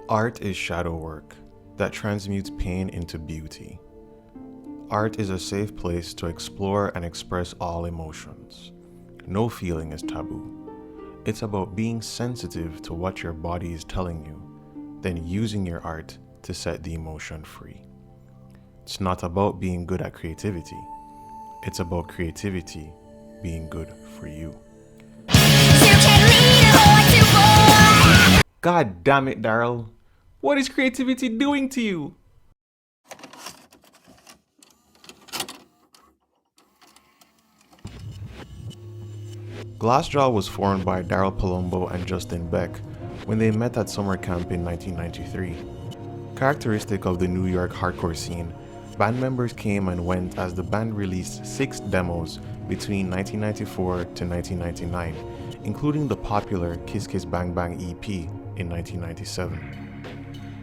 Art is shadow work that transmutes pain into beauty. Art is a safe place to explore and express all emotions. No feeling is taboo. It's about being sensitive to what your body is telling you, then using your art to set the emotion free. It's not about being good at creativity. It's about creativity being good for you. God damn it, Daryl. What is creativity doing to you? Glassjaw was formed by Daryl Palumbo and Justin Beck when they met at summer camp in 1993. Characteristic of the New York hardcore scene, band members came and went as the band released 6 demos between 1994 to 1999, including the popular Kiss Kiss Bang Bang EP in 1997.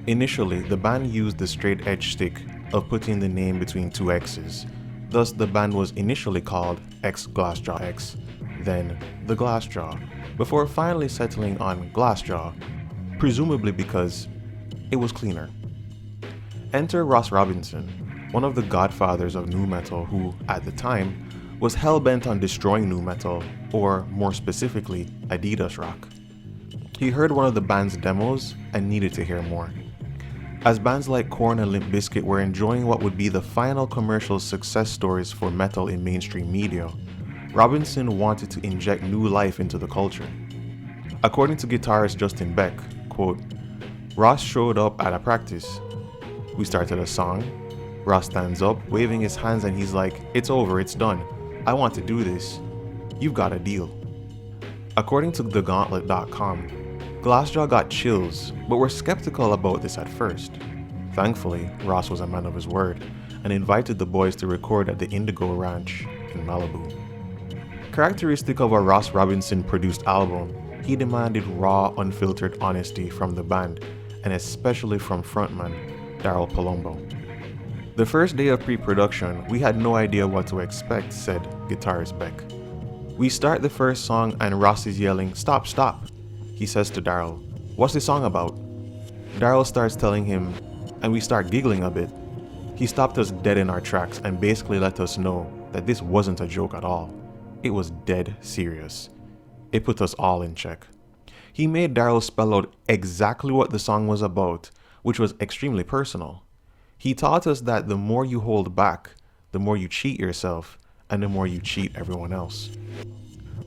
Initially, the band used the straight edge stick of putting the name between 2 X's. Thus, the band was initially called X Glassjaw X, then the Glassjaw, before finally settling on Glassjaw, presumably because it was cleaner. Enter Ross Robinson, one of the godfathers of nu metal who, at the time, was hell-bent on destroying nu metal, or more specifically, Adidas rock. He heard one of the band's demos and needed to hear more. As bands like Korn and Limp Bizkit were enjoying what would be the final commercial success stories for metal in mainstream media, Robinson wanted to inject new life into the culture. According to guitarist Justin Beck, quote, Ross showed up at a practice. We started a song. Ross stands up, waving his hands, and he's like, it's over, it's done. I want to do this. You've got a deal. According to thegauntlet.com, Glassjaw got chills, but were skeptical about this at first. Thankfully, Ross was a man of his word and invited the boys to record at the Indigo Ranch in Malibu. Characteristic of a Ross Robinson produced album, he demanded raw, unfiltered honesty from the band, and especially from frontman Daryl Palumbo. The first day of pre-production, we had no idea what to expect, said guitarist Beck. We start the first song and Ross is yelling, stop, stop. He says to Daryl, what's the song about? Daryl starts telling him, and we start giggling a bit. He stopped us dead in our tracks and basically let us know that this wasn't a joke at all. It was dead serious. It put us all in check. He made Daryl spell out exactly what the song was about, which was extremely personal. He taught us that the more you hold back, the more you cheat yourself, and the more you cheat everyone else.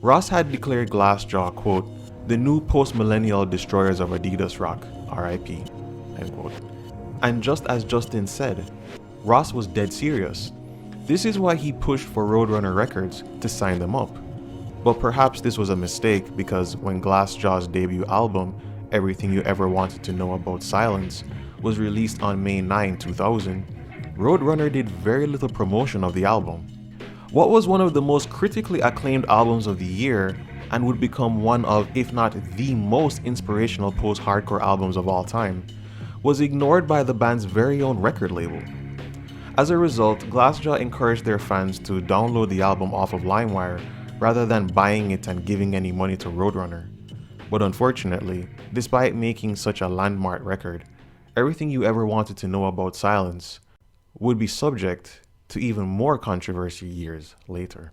Ross had declared Glassjaw, quote, the new post-millennial destroyers of Adidas rock, R.I.P., end quote. And just as Justin said, Ross was dead serious. This is why he pushed for Roadrunner Records to sign them up. But perhaps this was a mistake because when Glassjaw's debut album, Everything You Ever Wanted to Know About Silence, was released on May 9, 2000, Roadrunner did very little promotion of the album. What was one of the most critically acclaimed albums of the year and would become one of, if not the most inspirational post-hardcore albums of all time, was ignored by the band's very own record label. As a result, Glassjaw encouraged their fans to download the album off of LimeWire rather than buying it and giving any money to Roadrunner. But unfortunately, despite making such a landmark record, Everything You Ever Wanted to Know About Silence would be subject to even more controversy years later.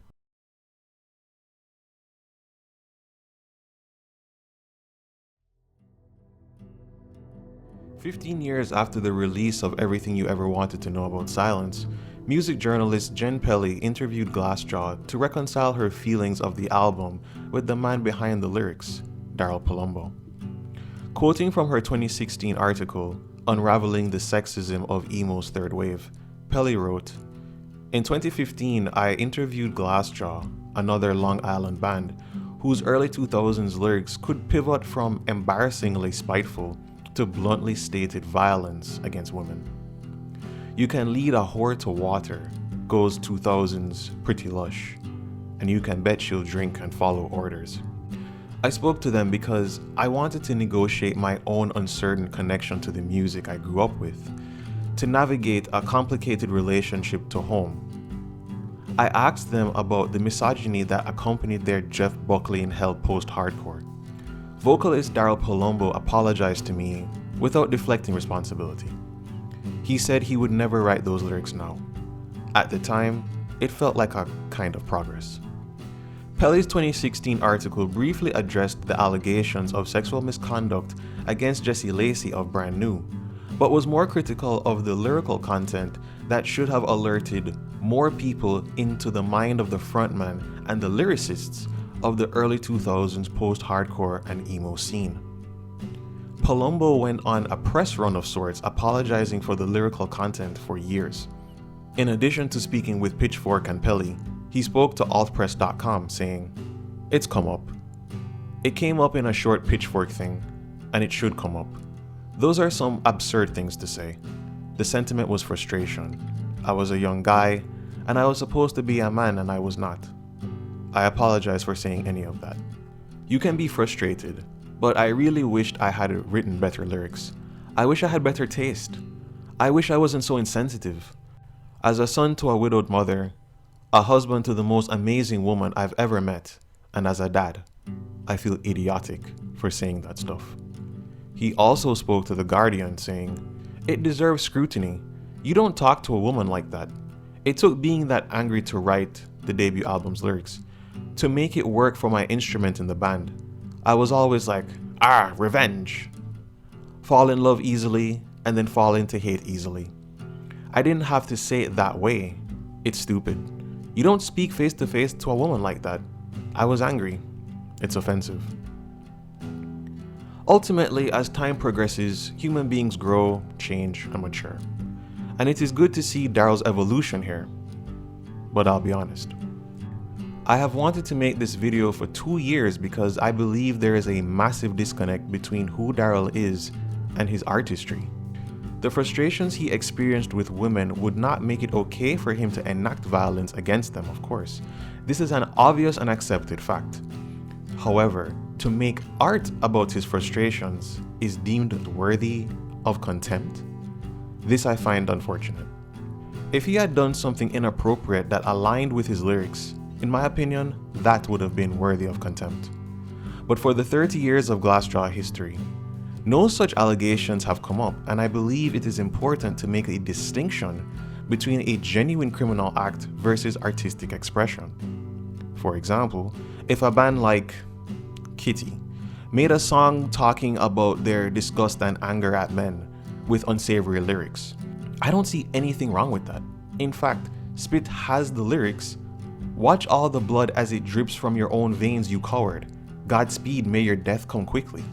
"15 years after the release of Everything You Ever Wanted to Know About Silence, music journalist Jen Pelly interviewed Glassjaw to reconcile her feelings of the album with the man behind the lyrics, Daryl Palumbo. Quoting from her 2016 article, Unraveling the Sexism of Emo's Third Wave, Pelly wrote, in 2015, I interviewed Glassjaw, another Long Island band, whose early 2000s lyrics could pivot from embarrassingly spiteful to bluntly stated violence against women. You can lead a whore to water, goes 2000's Pretty Lush, and you can bet she'll drink and follow orders. I spoke to them because I wanted to negotiate my own uncertain connection to the music I grew up with, to navigate a complicated relationship to home. I asked them about the misogyny that accompanied their Jeff Buckley in Hell post-hardcore. Vocalist Daryl Palumbo apologized to me without deflecting responsibility. He said he would never write those lyrics now. At the time, it felt like a kind of progress. Pelly's 2016 article briefly addressed the allegations of sexual misconduct against Jessie Lacey of Brand New, but was more critical of the lyrical content that should have alerted more people into the mind of the frontman and the lyricists of the early 2000s post-hardcore and emo scene. Palumbo went on a press run of sorts, apologizing for the lyrical content for years. In addition to speaking with Pitchfork and Pelly, he spoke to altpress.com saying, "It's come up. It came up in a short Pitchfork thing, and it should come up. Those are some absurd things to say. The sentiment was frustration. I was a young guy, and I was supposed to be a man, and I was not. I apologize for saying any of that. You can be frustrated, but I really wished I had written better lyrics. I wish I had better taste. I wish I wasn't so insensitive. As a son to a widowed mother, a husband to the most amazing woman I've ever met, and as a dad, I feel idiotic for saying that stuff." He also spoke to The Guardian saying, "It deserves scrutiny. You don't talk to a woman like that. It took being that angry to write the debut album's lyrics, to make it work for my instrument in the band. I was always like, revenge. Fall in love easily, and then fall into hate easily. I didn't have to say it that way. It's stupid. You don't speak face to face to a woman like that. I was angry. It's offensive." Ultimately, as time progresses, human beings grow, change, and mature. And it is good to see Daryl's evolution here. But I'll be honest. I have wanted to make this video for 2 years because I believe there is a massive disconnect between who Daryl is and his artistry. The frustrations he experienced with women would not make it okay for him to enact violence against them, of course. This is an obvious and accepted fact. However, to make art about his frustrations is deemed worthy of contempt. This I find unfortunate. If he had done something inappropriate that aligned with his lyrics, in my opinion, that would have been worthy of contempt. But for the 30 years of Glassjaw history, no such allegations have come up, and I believe it is important to make a distinction between a genuine criminal act versus artistic expression. For example, if a band like Kitty made a song talking about their disgust and anger at men with unsavory lyrics, I don't see anything wrong with that. In fact, Spit has the lyrics, "Watch all the blood as it drips from your own veins, you coward. Godspeed, may your death come quickly."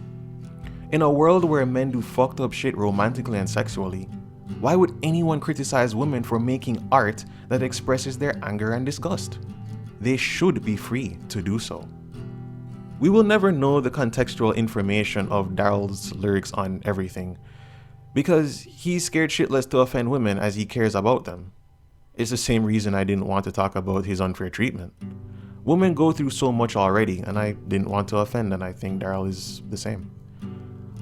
In a world where men do fucked up shit romantically and sexually, why would anyone criticize women for making art that expresses their anger and disgust? They should be free to do so. We will never know the contextual information of Daryl's lyrics on everything, because he's scared shitless to offend women as he cares about them. It's the same reason I didn't want to talk about his unfair treatment. Women go through so much already, and I didn't want to offend, and I think Daryl is the same.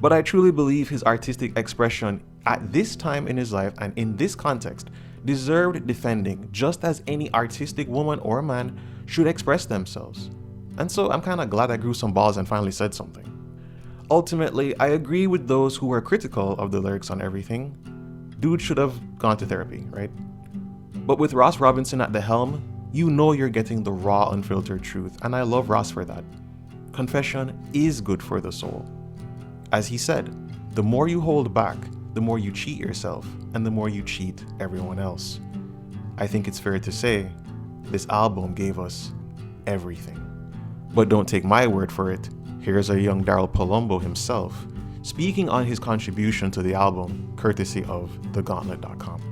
But I truly believe his artistic expression at this time in his life and in this context deserved defending, just as any artistic woman or man should express themselves. And so I'm kind of glad I grew some balls and finally said something. Ultimately, I agree with those who were critical of the lyrics on everything. Dude should have gone to therapy, right? But with Ross Robinson at the helm, you know you're getting the raw, unfiltered truth, and I love Ross for that. Confession is good for the soul. As he said, the more you hold back, the more you cheat yourself, and the more you cheat everyone else. I think it's fair to say, this album gave us everything. But don't take my word for it. Here's a young Daryl Palumbo himself, speaking on his contribution to the album, courtesy of thegauntlet.com.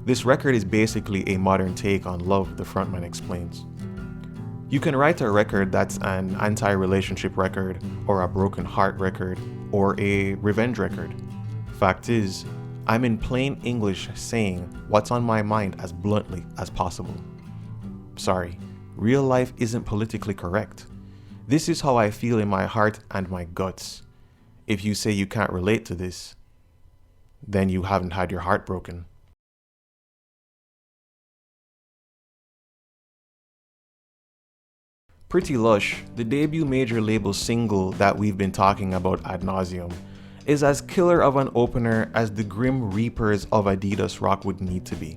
This record is basically a modern take on Love, the frontman explains. You can write a record that's an anti-relationship record, or a broken heart record, or a revenge record. Fact is, I'm in plain English saying what's on my mind as bluntly as possible. Sorry, real life isn't politically correct. This is how I feel in my heart and my guts. If you say you can't relate to this, then you haven't had your heart broken. Pretty Lush, the debut major label single that we've been talking about ad nauseum, is as killer of an opener as the Grim Reapers of Adidas rock would need to be.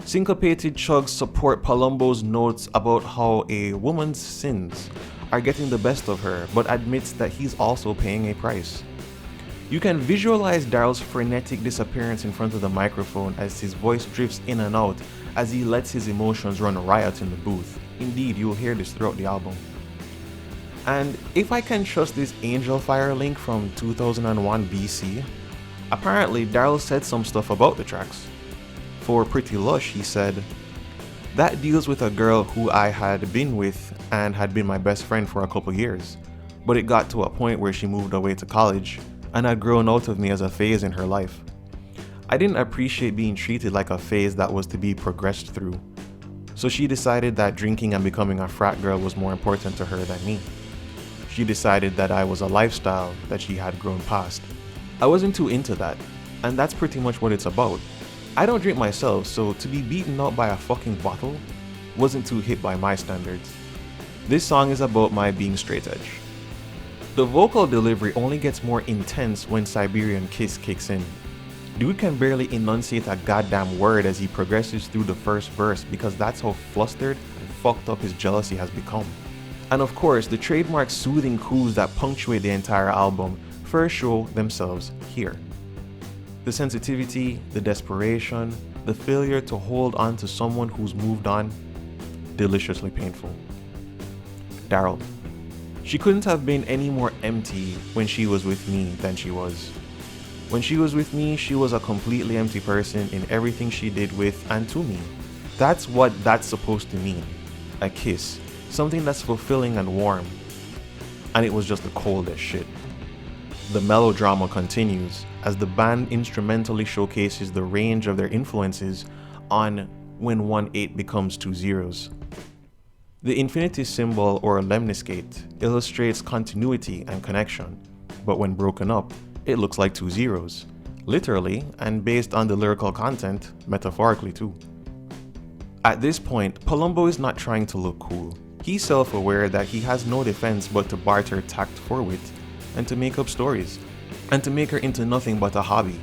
Syncopated chugs support Palumbo's notes about how a woman's sins are getting the best of her, but admits that he's also paying a price. You can visualize Daryl's frenetic disappearance in front of the microphone as his voice drifts in and out as he lets his emotions run riot in the booth. Indeed, you'll hear this throughout the album. And if I can trust this Angel Fire link from 2001 BC, apparently Daryl said some stuff about the tracks. For Pretty Lush, he said, "That deals with a girl who I had been with and had been my best friend for a couple years, but it got to a point where she moved away to college and had grown out of me as a phase in her life. I didn't appreciate being treated like a phase that was to be progressed through. So she decided that drinking and becoming a frat girl was more important to her than me. She decided that I was a lifestyle that she had grown past. I wasn't too into that, and that's pretty much what it's about. I don't drink myself, so to be beaten up by a fucking bottle wasn't too hip by my standards. This song is about my being straight edge." The vocal delivery only gets more intense when Siberian Kiss kicks in. Dude can barely enunciate a goddamn word as he progresses through the first verse because that's how flustered and fucked up his jealousy has become. And of course, the trademark soothing coos that punctuate the entire album first show themselves here. The sensitivity, the desperation, the failure to hold on to someone who's moved on, deliciously painful. Daryl. She couldn't have been any more empty when she was with me than she was. When she was with me, she was a completely empty person in everything she did with and to me. That's what that's supposed to mean. A kiss. Something that's fulfilling and warm. And it was just the coldest shit. The melodrama continues as the band instrumentally showcases the range of their influences on When 1-8 becomes 2 zeros. The infinity symbol or lemniscate illustrates continuity and connection, but when broken up, it looks like 2 zeros, literally and based on the lyrical content, metaphorically too. At this point, Palumbo is not trying to look cool. He's self-aware that he has no defense but to barter tact for wit, and to make up stories, and to make her into nothing but a hobby.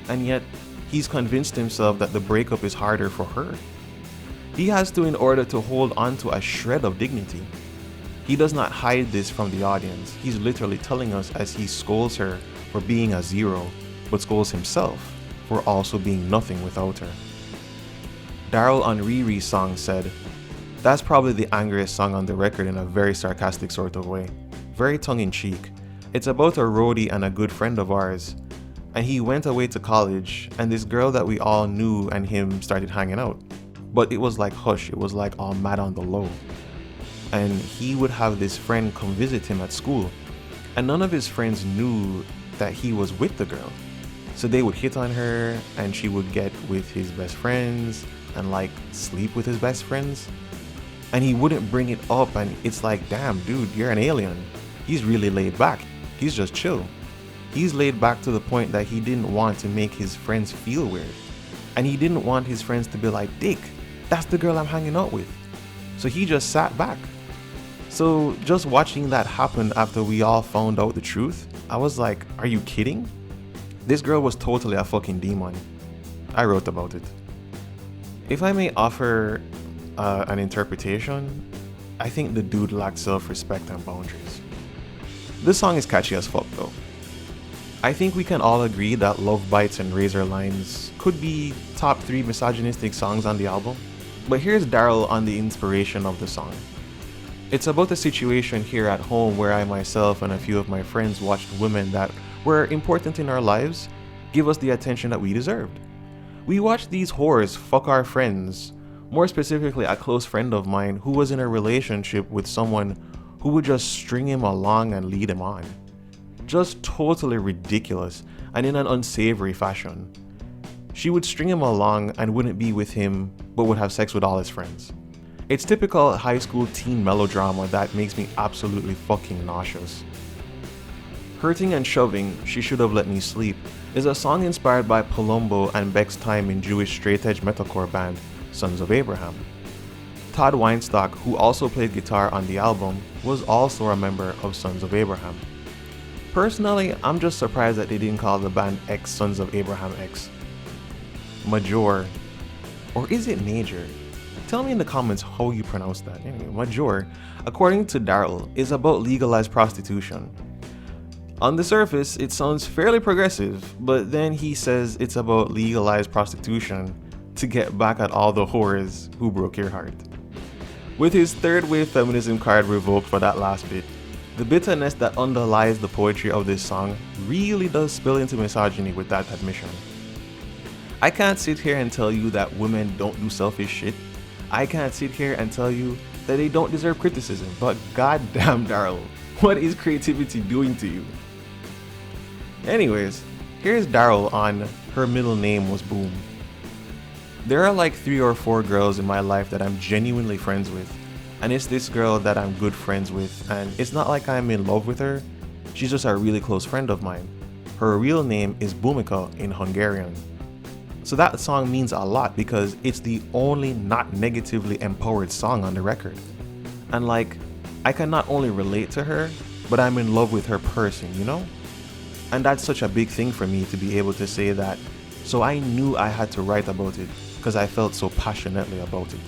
And yet, he's convinced himself that the breakup is harder for her. He has to in order to hold on to a shred of dignity. He does not hide this from the audience. He's literally telling us as he scolds her for being a zero, but scolds himself for also being nothing without her. Daryl on Riri's song said, "That's probably the angriest song on the record in a very sarcastic sort of way. Very tongue-in-cheek. It's about a roadie and a good friend of ours. And he went away to college, and this girl that we all knew and him started hanging out. But it was like hush, it was like all mad on the low. And he would have this friend come visit him at school, and none of his friends knew that he was with the girl. So they would hit on her, and she would get with his best friends, and like sleep with his best friends. And he wouldn't bring it up, and it's like, damn dude, you're an alien. He's really laid back. He's just chill. He's laid back to the point that he didn't want to make his friends feel weird. And he didn't want his friends to be like, Dick, that's the girl I'm hanging out with. So he just sat back. So just watching that happen after we all found out the truth, I was like, are you kidding? This girl was totally a fucking demon. I wrote about it. If I may offer an interpretation, I think the dude lacked self-respect and boundaries. This song is catchy as fuck though. I think we can all agree that Love Bites and Razor Lines could be top 3 misogynistic songs on the album. But here's Daryl on the inspiration of the song. It's about a situation here at home where I myself and a few of my friends watched women that were important in our lives give us the attention that we deserved. We watched these whores fuck our friends, more specifically a close friend of mine who was in a relationship with someone who would just string him along and lead him on. Just totally ridiculous and in an unsavory fashion. She would string him along and wouldn't be with him but would have sex with all his friends. It's typical high school teen melodrama that makes me absolutely fucking nauseous. Hurting and Shoving, She Should Have Let Me Sleep is a song inspired by Palumbo and Beck's time in Jewish straight-edge metalcore band Sons of Abraham. Todd Weinstock, who also played guitar on the album, was also a member of Sons of Abraham. Personally, I'm just surprised that they didn't call the band X Sons of Abraham X. Major. Or is it Major? Tell me in the comments how you pronounce that. Anyway, Major, according to Daryl, is about legalized prostitution. On the surface, it sounds fairly progressive, but then he says it's about legalized prostitution to get back at all the whores who broke your heart. With his third wave feminism card revoked for that last bit, the bitterness that underlies the poetry of this song really does spill into misogyny with that admission. I can't sit here and tell you that women don't do selfish shit. I can't sit here and tell you that they don't deserve criticism, but goddamn Daryl, what is creativity doing to you? Anyways, here's Daryl on Her Middle Name Was Boom. There are like 3 or 4 girls in my life that I'm genuinely friends with, and it's this girl that I'm good friends with, and it's not like I'm in love with her, she's just a really close friend of mine. Her real name is Bumika in Hungarian. So that song means a lot because it's the only not negatively empowered song on the record. And like, I can not only relate to her, but I'm in love with her person, you know? And that's such a big thing for me to be able to say that, so I knew I had to write about it because I felt so passionately about it.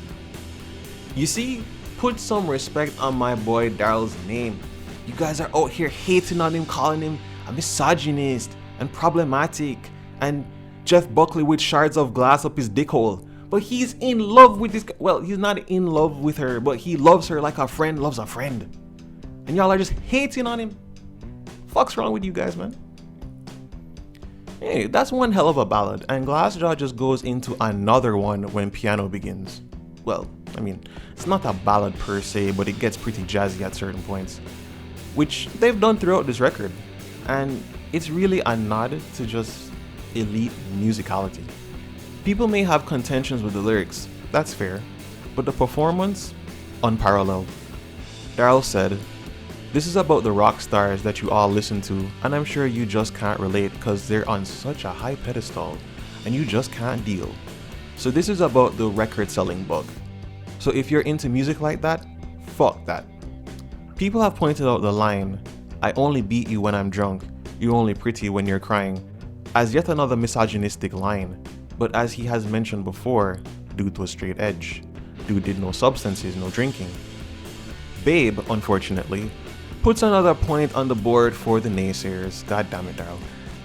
You see, put some respect on my boy Daryl's name. You guys are out here hating on him, calling him a misogynist and problematic and Jeff Buckley with shards of glass up his dick hole. But he's in love with this, well, he's not in love with her, but he loves her like a friend loves a friend. And y'all are just hating on him. Fuck's wrong with you guys, man? Hey, that's one hell of a ballad, and Glassjaw just goes into another one when piano begins. Well, I mean, it's not a ballad per se, but it gets pretty jazzy at certain points, which they've done throughout this record, and it's really a nod to just elite musicality. People may have contentions with the lyrics, that's fair, but the performance, unparalleled. Daryl said, "This is about the rock stars that you all listen to, and I'm sure you just can't relate because they're on such a high pedestal, and you just can't deal. So this is about the record selling bug. So if you're into music like that, fuck that." People have pointed out the line, "I only beat you when I'm drunk, you're only pretty when you're crying," as yet another misogynistic line, but as he has mentioned before, dude was straight edge. Dude did no substances, no drinking. Babe, unfortunately, puts another point on the board for the naysayers. God damn it, Daryl.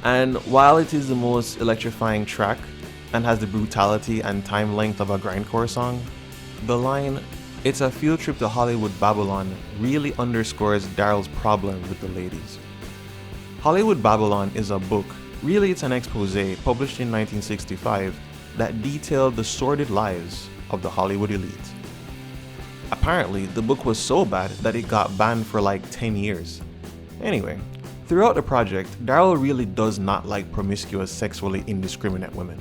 And while it is the most electrifying track and has the brutality and time length of a grindcore song, the line, "It's a field trip to Hollywood Babylon," really underscores Daryl's problem with the ladies. Hollywood Babylon is a book, really it's an expose published in 1965 that detailed the sordid lives of the Hollywood elite. Apparently, the book was so bad that it got banned for like 10 years. Anyway, throughout the project, Daryl really does not like promiscuous, sexually indiscriminate women.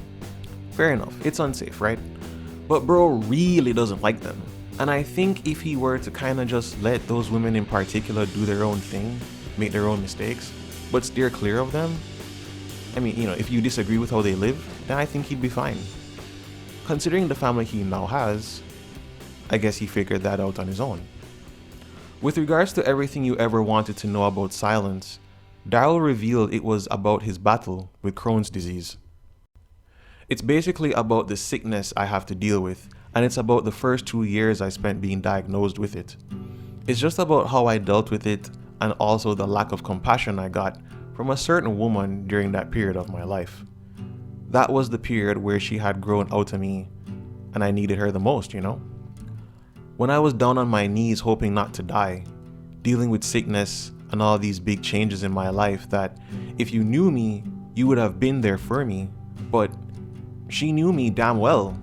Fair enough, it's unsafe, right? But bro really doesn't like them. And I think if he were to kinda just let those women in particular do their own thing, make their own mistakes, but steer clear of them, I mean, you know, if you disagree with how they live, then I think he'd be fine. Considering the family he now has, I guess he figured that out on his own. With regards to everything you ever wanted to know about silence, Daryl revealed it was about his battle with Crohn's disease. It's basically about the sickness I have to deal with, and it's about the first 2 years I spent being diagnosed with it. It's just about how I dealt with it, and also the lack of compassion I got from a certain woman during that period of my life. That was the period where she had grown out of me, and I needed her the most, you know? When I was down on my knees hoping not to die, dealing with sickness and all these big changes in my life that if you knew me, you would have been there for me, but she knew me damn well,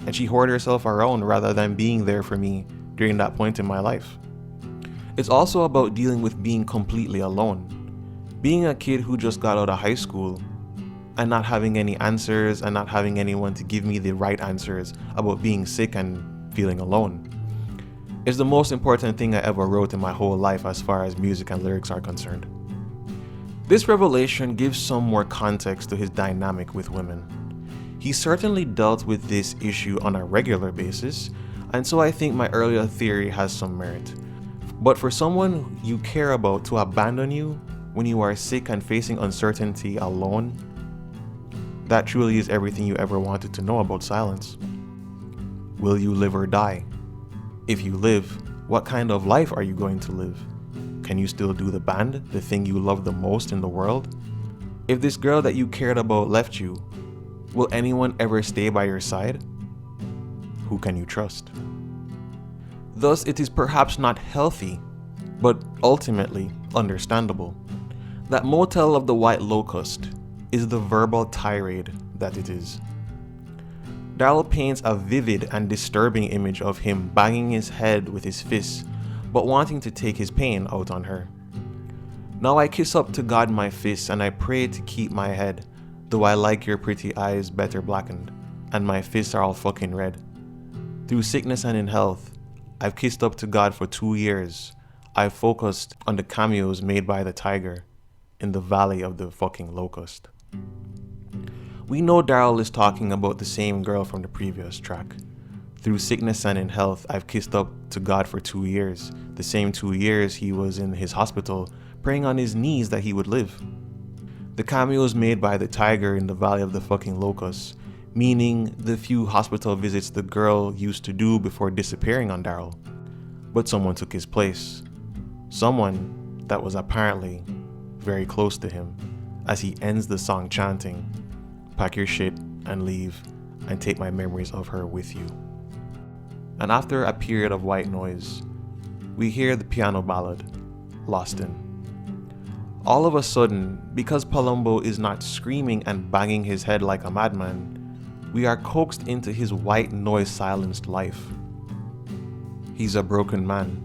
and she hoarded herself around rather than being there for me during that point in my life. It's also about dealing with being completely alone. Being a kid who just got out of high school and not having any answers and not having anyone to give me the right answers about being sick and feeling alone. It's the most important thing I ever wrote in my whole life as far as music and lyrics are concerned. This revelation gives some more context to his dynamic with women. He certainly dealt with this issue on a regular basis, and so I think my earlier theory has some merit. But for someone you care about to abandon you, when you are sick and facing uncertainty alone, that truly is everything you ever wanted to know about silence. Will you live or die? If you live, what kind of life are you going to live? Can you still do the band, the thing you love the most in the world? If this girl that you cared about left you, will anyone ever stay by your side? Who can you trust? Thus, it is perhaps not healthy, but ultimately understandable, that Motel of the White Locust is the verbal tirade that it is. Daryl paints a vivid and disturbing image of him banging his head with his fists, but wanting to take his pain out on her. Now I kiss up to God my fists, and I pray to keep my head, though I like your pretty eyes better blackened, and my fists are all fucking red. Through sickness and in health, I've kissed up to God for 2 years. I've focused on the cameos made by the tiger in the valley of the fucking locust. We know Daryl is talking about the same girl from the previous track. Through sickness and in health, I've kissed up to God for 2 years. The same 2 years he was in his hospital, praying on his knees that he would live. The cameos made by the tiger in the valley of the fucking locust, meaning the few hospital visits the girl used to do before disappearing on Daryl. But someone took his place. Someone that was apparently very close to him, as he ends the song chanting, "Pack your shit and leave, and take my memories of her with you." And after a period of white noise, we hear the piano ballad, Lost In. All of a sudden, because Palumbo is not screaming and banging his head like a madman, we are coaxed into his white noise silenced life. He's a broken man,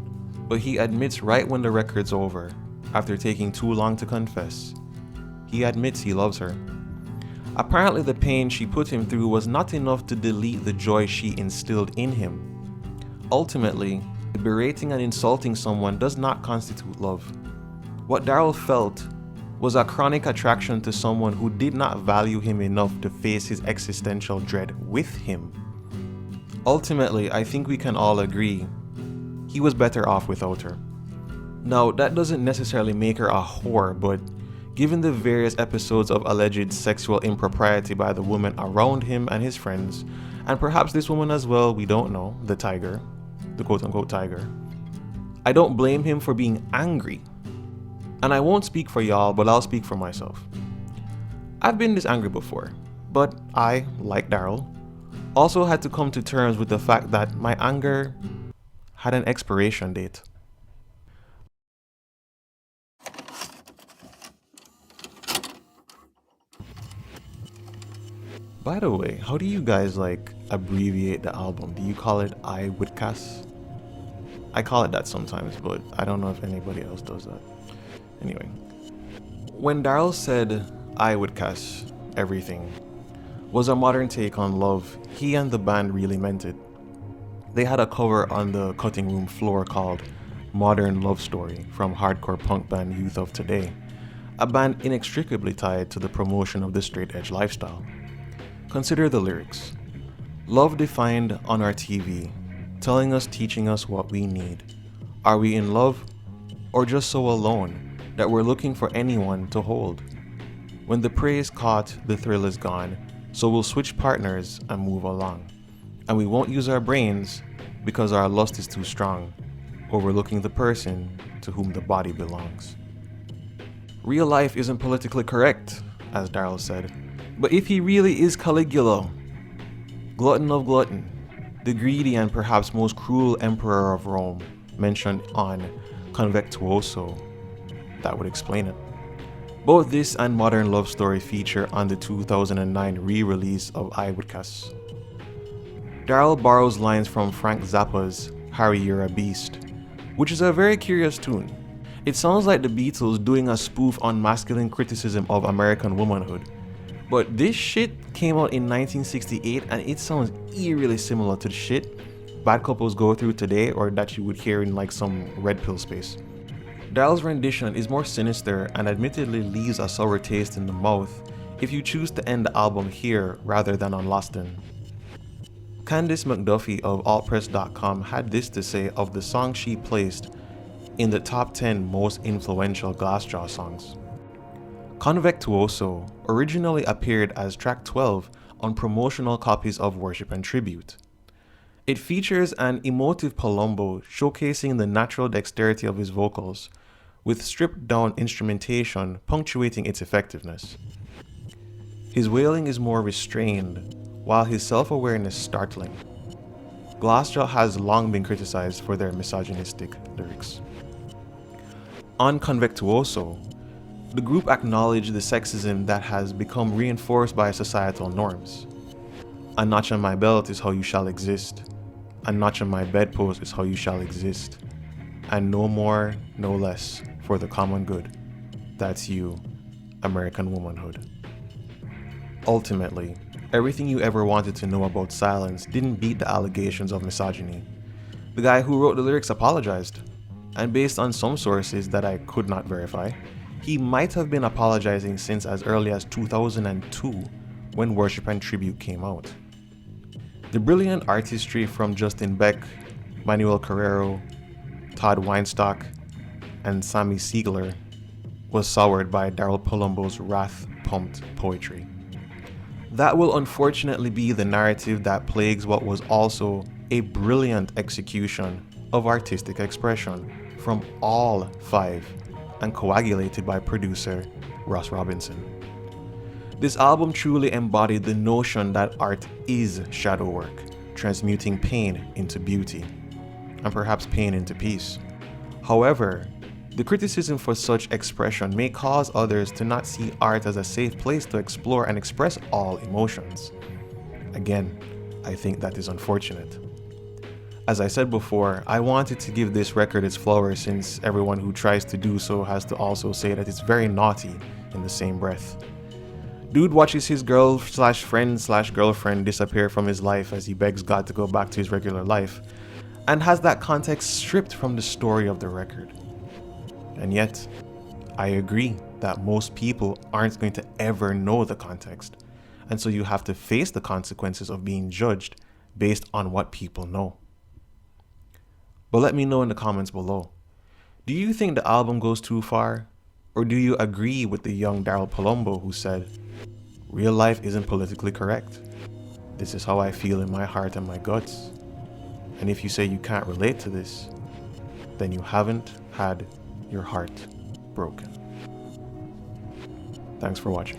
but he admits right when the record's over, after taking too long to confess, he admits he loves her. Apparently the pain she put him through was not enough to delete the joy she instilled in him. Ultimately, berating and insulting someone does not constitute love. What Daryl felt was a chronic attraction to someone who did not value him enough to face his existential dread with him. Ultimately, I think we can all agree he was better off without her. Now, that doesn't necessarily make her a whore, but given the various episodes of alleged sexual impropriety by the woman around him and his friends, and perhaps this woman as well, we don't know, the tiger, the quote-unquote tiger, I don't blame him for being angry. And I won't speak for y'all, but I'll speak for myself. I've been this angry before, but I, like Daryl, also had to come to terms with the fact that my anger had an expiration date. By the way, how do you guys abbreviate the album? Do you call it I Would Cass? I call it that sometimes, but I don't know if anybody else does that. Anyway, when Daryl said I Would Cass Everything was a modern take on love, he and the band really meant it. They had a cover on the cutting room floor called Modern Love Story from hardcore punk band Youth of Today, a band inextricably tied to the promotion of the straight edge lifestyle. Consider the lyrics. Love defined on our TV, telling us, teaching us what we need. Are we in love or just so alone that we're looking for anyone to hold? When the prey is caught, the thrill is gone, so we'll switch partners and move along. And we won't use our brains because our lust is too strong, overlooking the person to whom the body belongs. Real life isn't politically correct, as Daryl said, but if he really is Caligula, glutton of glutton, the greedy and perhaps most cruel emperor of Rome, mentioned on Convectuoso, that would explain it. Both this and Modern Love Story feature on the 2009 re-release of I Would Cass. Daryl borrows lines from Frank Zappa's Harry You're a Beast, which is a very curious tune. It sounds like the Beatles doing a spoof on masculine criticism of American womanhood. But this shit came out in 1968 and it sounds eerily similar to the shit bad couples go through today or that you would hear in some red pill space. Daryl's rendition is more sinister and admittedly leaves a sour taste in the mouth if you choose to end the album here rather than on Lost In. Candice McDuffie of altpress.com had this to say of the song she placed in the top 10 most influential Glassjaw songs. Convectuoso originally appeared as track 12 on promotional copies of Worship and Tribute. It features an emotive Palumbo showcasing the natural dexterity of his vocals, with stripped-down instrumentation punctuating its effectiveness. His wailing is more restrained, while his self-awareness startling. Glassjaw has long been criticized for their misogynistic lyrics. On Convectuoso, the group acknowledged the sexism that has become reinforced by societal norms. A notch on my belt is how you shall exist. A notch on my bedpost is how you shall exist. And no more, no less, for the common good. That's you, American womanhood. Ultimately, everything you ever wanted to know about Silence didn't beat the allegations of misogyny. The guy who wrote the lyrics apologized, and based on some sources that I could not verify, he might have been apologizing since as early as 2002 when Worship and Tribute came out. The brilliant artistry from Justin Beck, Manuel Carrero, Todd Weinstock, and Sammy Siegler was soured by Daryl Palumbo's wrath-pumped poetry. That will unfortunately be the narrative that plagues what was also a brilliant execution of artistic expression from all five, and coagulated by producer Ross Robinson. This album truly embodied the notion that art is shadow work, transmuting pain into beauty, and perhaps pain into peace. However, the criticism for such expression may cause others to not see art as a safe place to explore and express all emotions. Again, I think that is unfortunate. As I said before, I wanted to give this record its flowers since everyone who tries to do so has to also say that it's very naughty in the same breath. Dude watches his girl/friend/girlfriend disappear from his life as he begs God to go back to his regular life, and has that context stripped from the story of the record. And yet, I agree that most people aren't going to ever know the context, and so you have to face the consequences of being judged based on what people know. But let me know in the comments below. Do you think the album goes too far? Or do you agree with the young Daryl Palumbo who said, "Real life isn't politically correct. This is how I feel in my heart and my guts. And if you say you can't relate to this, then you haven't had your heart broken." Thanks for watching.